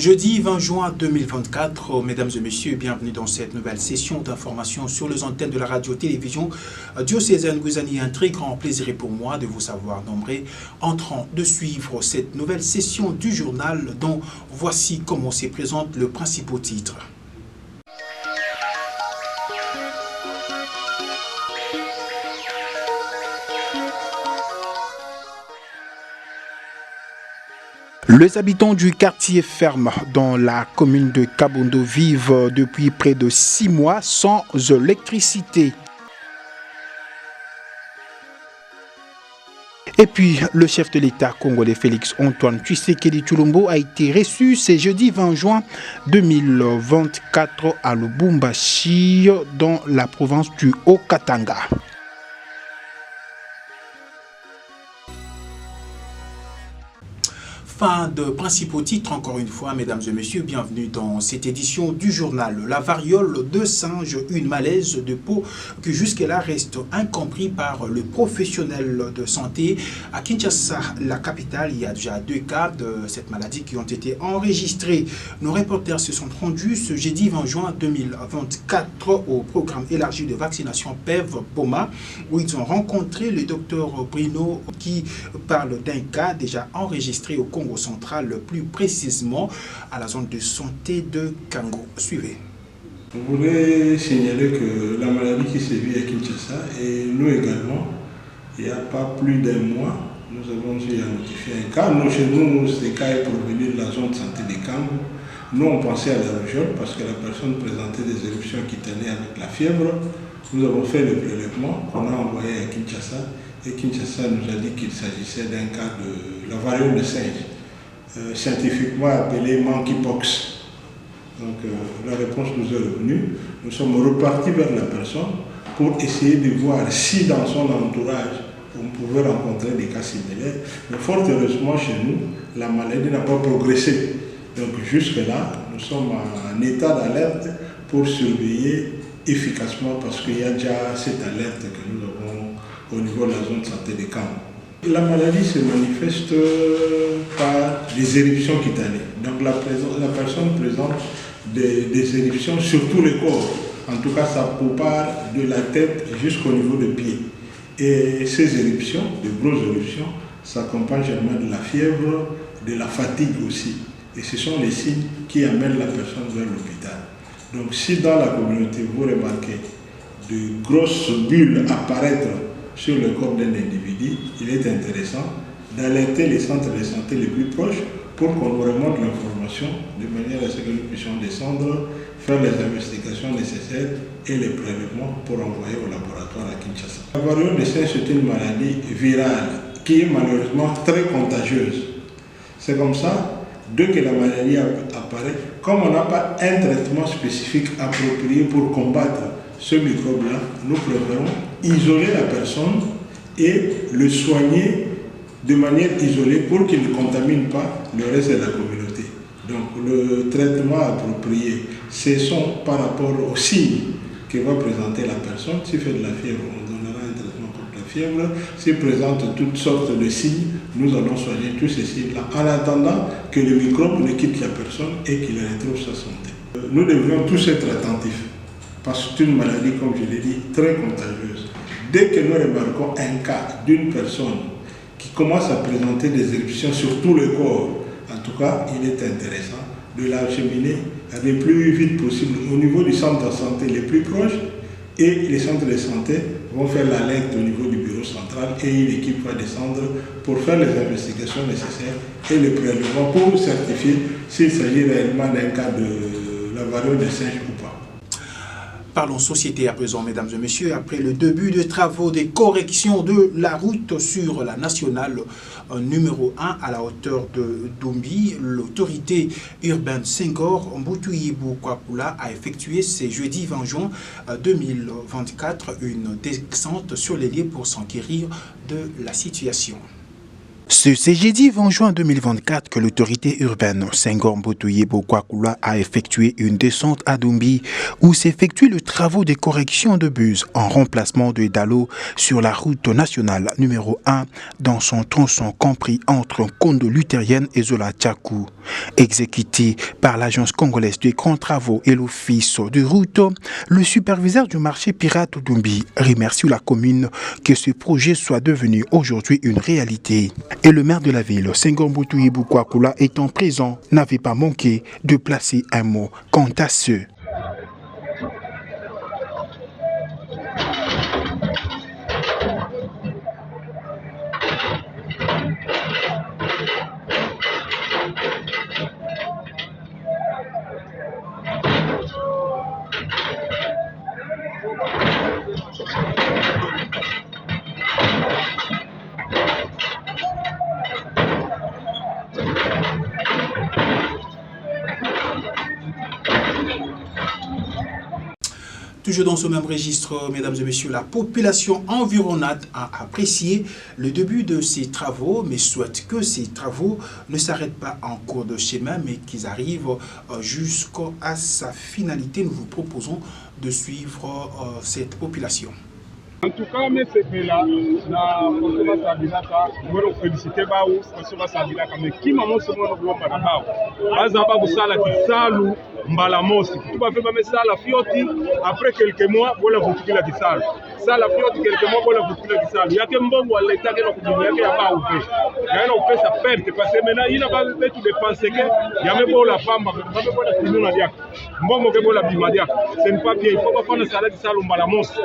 Jeudi 20 juin 2024, mesdames et messieurs, bienvenue dans cette nouvelle session d'information sur les antennes de la radio-télévision diocésaine Guzani. Un très grand plaisir pour moi de vous savoir nombreux en train de suivre cette nouvelle session du journal dont voici comment se présente le principal titre. Les habitants du quartier ferme dans la commune de Kabondo vivent depuis près de 6 mois sans électricité. Et puis, le chef de l'État congolais Félix Antoine Tshisekedi Tshilombo a été reçu ce jeudi 20 juin 2024 à Lubumbashi dans la province du Haut-Katanga. Fin de principaux titres, encore une fois, mesdames et messieurs, bienvenue dans cette édition du journal. La variole de singe, une malaise de peau qui jusque-là reste incompris par le professionnel de santé. À Kinshasa, la capitale, il y a déjà 2 cas de cette maladie qui ont été enregistrés. Nos reporters se sont rendus ce jeudi 20 juin 2024 au programme élargi de vaccination PEV-BOMA, où ils ont rencontré le docteur Bruno qui parle d'un cas déjà enregistré au Congo central, plus précisément à la zone de santé de Kango. Suivez. Je voudrais signaler que la maladie qui sévit à Kinshasa et nous également, il n'y a pas plus d'un mois, nous avons identifié un cas. Nous, chez nous, ce cas est provenu de la zone de santé de Kango. Nous, on pensait à la rougeole parce que la personne présentait des éruptions cutanées avec la fièvre. Nous avons fait le prélèvement qu'on a envoyé à Kinshasa et Kinshasa nous a dit qu'il s'agissait d'un cas de la variole de singe, scientifiquement appelée monkeypox. Donc la réponse nous est revenue. Nous sommes repartis vers la personne pour essayer de voir si dans son entourage on pouvait rencontrer des cas similaires. Mais fort heureusement chez nous, la maladie n'a pas progressé. Donc jusque-là, nous sommes en état d'alerte pour surveiller efficacement parce qu'il y a déjà cette alerte que nous avons au niveau de la zone de santé des camps. La maladie se manifeste par des éruptions cutanées. Donc la personne présente des éruptions sur tout le corps. En tout cas, ça part de la tête jusqu'au niveau des pieds. Et ces éruptions, de grosses éruptions, s'accompagnent généralement de la fièvre, de la fatigue aussi. Et ce sont les signes qui amènent la personne vers l'hôpital. Donc si dans la communauté vous remarquez de grosses bulles apparaître sur le corps d'un individu, il est intéressant d'alerter les centres de santé les plus proches pour qu'on nous remonte l'information de manière à ce que nous puissions descendre, faire les investigations nécessaires et les prélèvements pour envoyer au laboratoire à Kinshasa. La variole de singe est une maladie virale qui est malheureusement très contagieuse. C'est comme ça, dès que la maladie apparaît, comme on n'a pas un traitement spécifique approprié pour combattre ce microbe-là, nous préférons isoler la personne et le soigner de manière isolée pour qu'il ne contamine pas le reste de la communauté. Donc le traitement approprié, ce sont par rapport aux signes que va présenter la personne. S'il fait de la fièvre, on donnera un traitement contre la fièvre. S'il présente toutes sortes de signes, nous allons soigner tous ces signes-là en attendant que le microbe ne quitte la personne et qu'il retrouve sa santé. Nous devrions tous être attentifs parce que c'est une maladie, comme je l'ai dit, très contagieuse. Dès que nous remarquons un cas d'une personne qui commence à présenter des éruptions sur tout le corps, en tout cas, il est intéressant de l'acheminer le plus vite possible au niveau du centre de santé les plus proches et les centres de santé vont faire l'alerte au niveau du bureau central et une équipe va descendre pour faire les investigations nécessaires et les prélèvements pour certifier s'il s'agit réellement d'un cas de la variole de singe ou pas. Parlons société à présent, mesdames et messieurs. Après le début des travaux de correction de la route sur la nationale numéro 1 à la hauteur de Dombi, l'autorité urbaine Senghor Mbutuyibu Kwapula a effectué ce jeudi 20 juin 2024 une descente sur les lieux pour s'enquérir de la situation. C'est jeudi 20 juin 2024 que l'autorité urbaine Senghor Mbotoye Bokwakula a effectué une descente à Dumbi où s'effectue le travaux de correction de bus en remplacement de Dalo sur la route nationale numéro 1 dans son tronçon compris entre Kondo Luthérienne et Zola Tchakou. Exécuté par l'agence congolaise des grands travaux et l'office de route, le superviseur du marché pirate Dumbi remercie la commune que ce projet soit devenu aujourd'hui une réalité. Et le maire de la ville, Senghor Mbotoye Bokwakula, étant présent, n'avait pas manqué de placer un mot quant à ce. Toujours dans ce même registre, mesdames et messieurs, la population environnante a apprécié le début de ces travaux, mais souhaite que ces travaux ne s'arrêtent pas en cours de chemin, mais qu'ils arrivent jusqu'à sa finalité. Nous vous proposons de suivre cette population. En tout cas, mais c'est que là, na Sabilaka, nous allons féliciter Baou, François Sabilaka, mais qui m'a montré mon groupe à Baou. Azaba Boussala qui salou, Mbalamosi. Tout va faire mais ça la fioti, après quelques mois, voilà vous qui la qui salou. Ça la fioti, quelques mois, voilà vous qui la qui salou. Il y a que Mbongo à l'état que nous avons fait à Baou. Il y a un peu sa perte, parce que maintenant, il n'a pas fait tout dépenser que, il y a même pas la femme, il n'y a même pas la fille, Mbongo que la bimadia. Ce n'est pas bien, il faut pas faire le salaire qui salou Mbalamosi.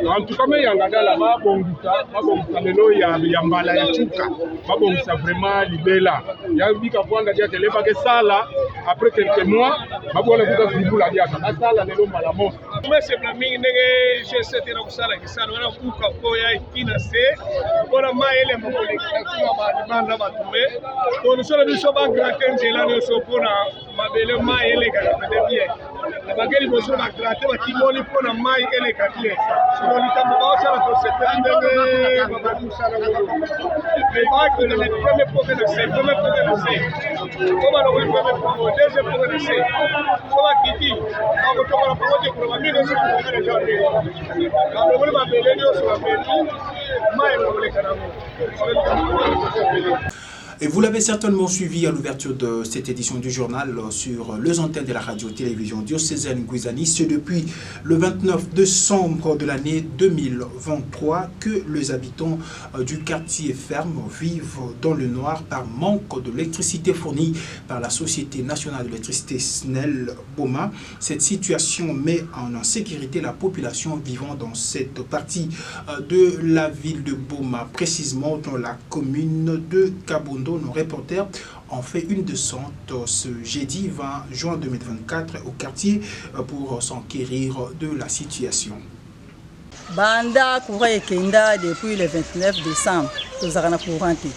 En tout cas, mais yangada là babongisa lelo ya mbala ya chuka babongisa vraiment libela ya bika kwanga dia teleba ke sala après quelques mois babona kuta zibula dia na sala lelo mbala mo mais c'est la mingi nenge je c'était na kusala kisana wana kuka ko ya ikina se bona maele mbole kwa ba demanda batume ko solo biso ba gratter nzela no so pona mabele maele kana pede bien na bageli boso na gratter ba timoli pona mai ele ka bien so litamo la société Et vous l'avez certainement suivi à l'ouverture de cette édition du journal sur les antennes de la radio-télévision diocésaine Guizani. C'est depuis le 29 décembre de l'année 2023 que les habitants du quartier Ferme vivent dans le noir par manque d'électricité fournie par la Société nationale d'électricité SNEL Boma. Cette situation met en insécurité la population vivant dans cette partie de la ville de Boma, précisément dans la commune de Kabondo. Nos reporters ont fait une descente ce jeudi 20 juin 2024 au quartier pour s'enquérir de la situation. Banda courant ekenda depuis le 29 décembre, tozakana courant te.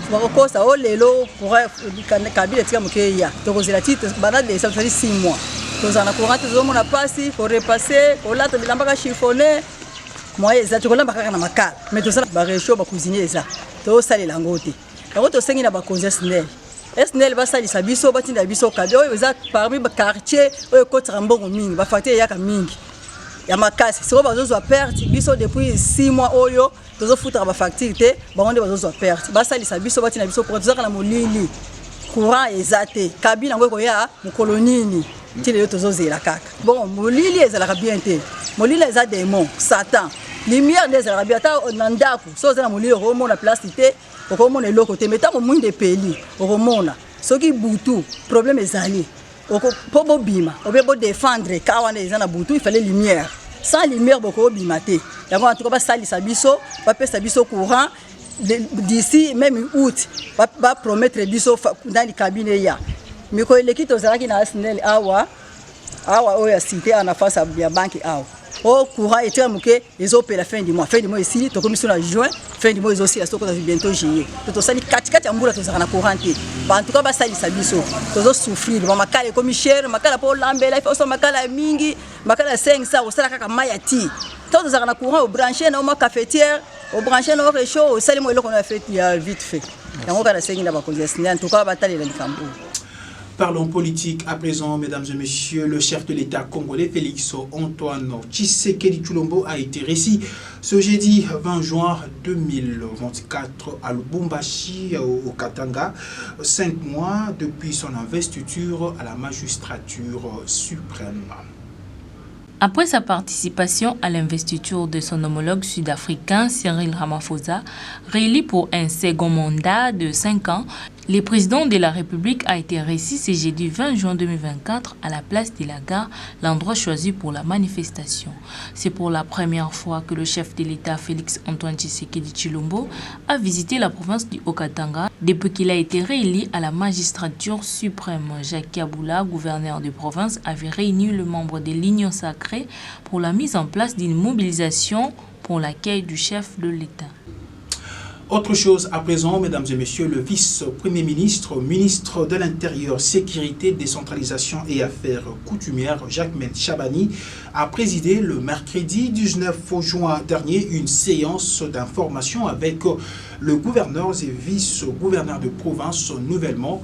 Bakosa o lelo courant kabila tika mukeya. Tokozela titre banda de ça fait 6 mois. Tozakana courant te zomona pasi pour repasser, pour là to bilamba chiffonner. Moi eza tokolamba kaka na makala. Mais tozala ba réchaud ba cuisiner eza. To salela ngote. Quand on sengi na ba konza SNEL. SNEL ba salisa biso batinda biso kabe oyo eza parmi ba quartier oyo kotira mbongo mingi ba facture yaka mingi. Ya makasi siko bazozwa perte biso depuis 6 mois oyo tozo futra ba facture te bango nde bazozwa perte. Ba salisa biso batinda biso pour tozaka na molili. Courant ezate kabina ngoko ya mukolonini. Tile yo tozozela kaka. Bon molili ezalaka bien te. Molili eza démon, Satan. Lumière des Arabes ata nandaku so za molili romona plastique okomona eloko te meta momuinde peli okomona soki butu problème ezali po bobima obebo défendre kawana ezana butu il fallait lumière sans lumière boko bima te yango en tout cas ba salisa biso ba pesa biso courant d'ici même août ba promettre biso dans les cabinets ya miko eleki tozalaki na SNEL awa oya cité en face ya banque awa au courant et terminé les opérations la fin du mois ici to commission la juin fin du mois aussi à ce qu'on a bientôt juillet to sali 4 ambula to zana courant en tout cas ba sali sabiso to souffrir ba makala comme cher makala pour lambela il faut makala mingi makala 500 au sala kaka mayati to zana courant au brancher na ma cafetière Au branché no réchaud, ça les mots qu'on a fait il y a vite fait. En tout cas, bataille le Cambo. Parlons politique à présent, mesdames et messieurs. Le chef de l'État congolais, Félix Antoine Tshisekedi Tshilombo, a été reçu ce jeudi 20 juin 2024 à Lubumbashi, au Katanga, 5 mois depuis son investiture à la magistrature suprême. Après sa participation à l'investiture de son homologue sud-africain Cyril Ramaphosa, réélu pour un second mandat de 5 ans, le président de la République a été reçu ce jeudi 20 juin 2024 à la place de la gare, l'endroit choisi pour la manifestation. C'est pour la première fois que le chef de l'État Félix Antoine Tshisekedi Tshilombo a visité la province du Haut-Katanga depuis qu'il a été réélu à la magistrature suprême. Jacques Aboula, gouverneur de province, avait réuni le membre de l'Union sacrée pour la mise en place d'une mobilisation pour l'accueil du chef de l'État. Autre chose à présent, mesdames et messieurs, le vice-premier ministre, ministre de l'Intérieur, Sécurité, Décentralisation et Affaires coutumières, Jacquemain Chabani, a présidé le mercredi 19 juin dernier une séance d'information avec le gouverneur et vice-gouverneur de province nouvellement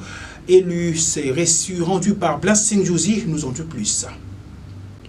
élus. Ces reçus rendus par Blaise Senghouzi nous en dit plus.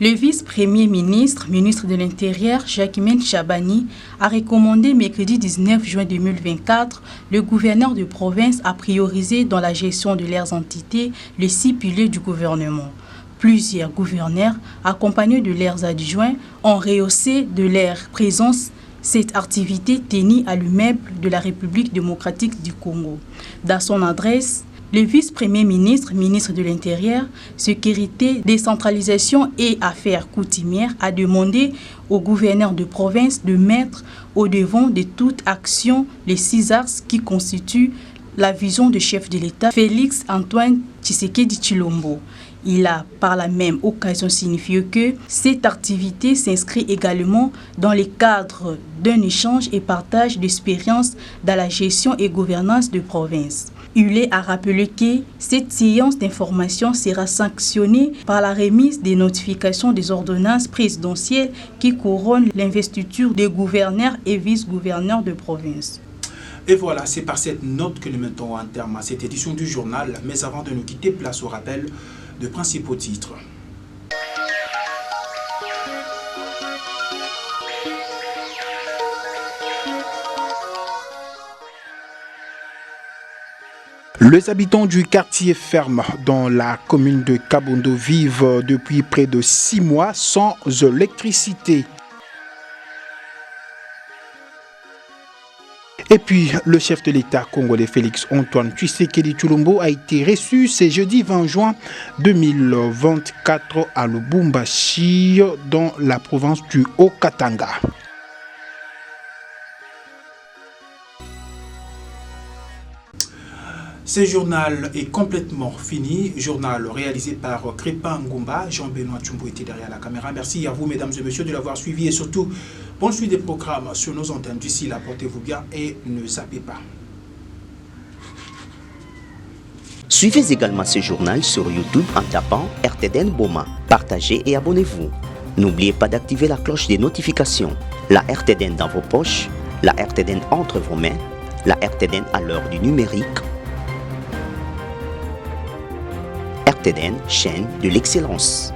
Le vice-premier ministre, ministre de l'Intérieur, Jacquemain Chabani, a recommandé mercredi 19 juin 2024 le gouverneur de province à prioriser dans la gestion de leurs entités les 6 piliers du gouvernement. Plusieurs gouverneurs, accompagnés de leurs adjoints, ont rehaussé de leur présence cette activité tenue à l'immeuble de la République démocratique du Congo. Dans son adresse, le vice-premier ministre, ministre de l'Intérieur, Sécurité, Décentralisation et Affaires coutumières a demandé au gouverneur de province de mettre au devant de toute action les 6 axes qui constituent la vision du chef de l'État, Félix Antoine Tshisekedi Tshilombo. Il a par la même occasion signifié que cette activité s'inscrit également dans le cadre d'un échange et partage d'expériences dans la gestion et gouvernance de province. Il a rappelé que cette séance d'information sera sanctionnée par la remise des notifications des ordonnances présidentielles qui couronnent l'investiture des gouverneurs et vice-gouverneurs de province. Et voilà, c'est par cette note que nous mettons un terme à cette édition du journal. Mais avant de nous quitter, place au rappel de principaux titres. Les habitants du quartier ferme dans la commune de Kabondo vivent depuis près de 6 mois sans électricité. Et puis, le chef de l'État congolais Félix Antoine Tshisekedi Tshilombo a été reçu ce jeudi 20 juin 2024 à Lubumbashi dans la province du Haut-Katanga. Ce journal est complètement fini. Journal réalisé par Crépin Ngumba. Jean-Benoît Tchumbo était derrière la caméra. Merci à vous, mesdames et messieurs, de l'avoir suivi. Et surtout, bonne suite des programmes sur nos antennes. D'ici là, portez-vous bien et ne zappez pas. Suivez également ce journal sur YouTube en tapant RTDN Boma. Partagez et abonnez-vous. N'oubliez pas d'activer la cloche des notifications. La RTDN dans vos poches, la RTDN entre vos mains, la RTDN à l'heure du numérique. RTDN, chaîne de l'excellence.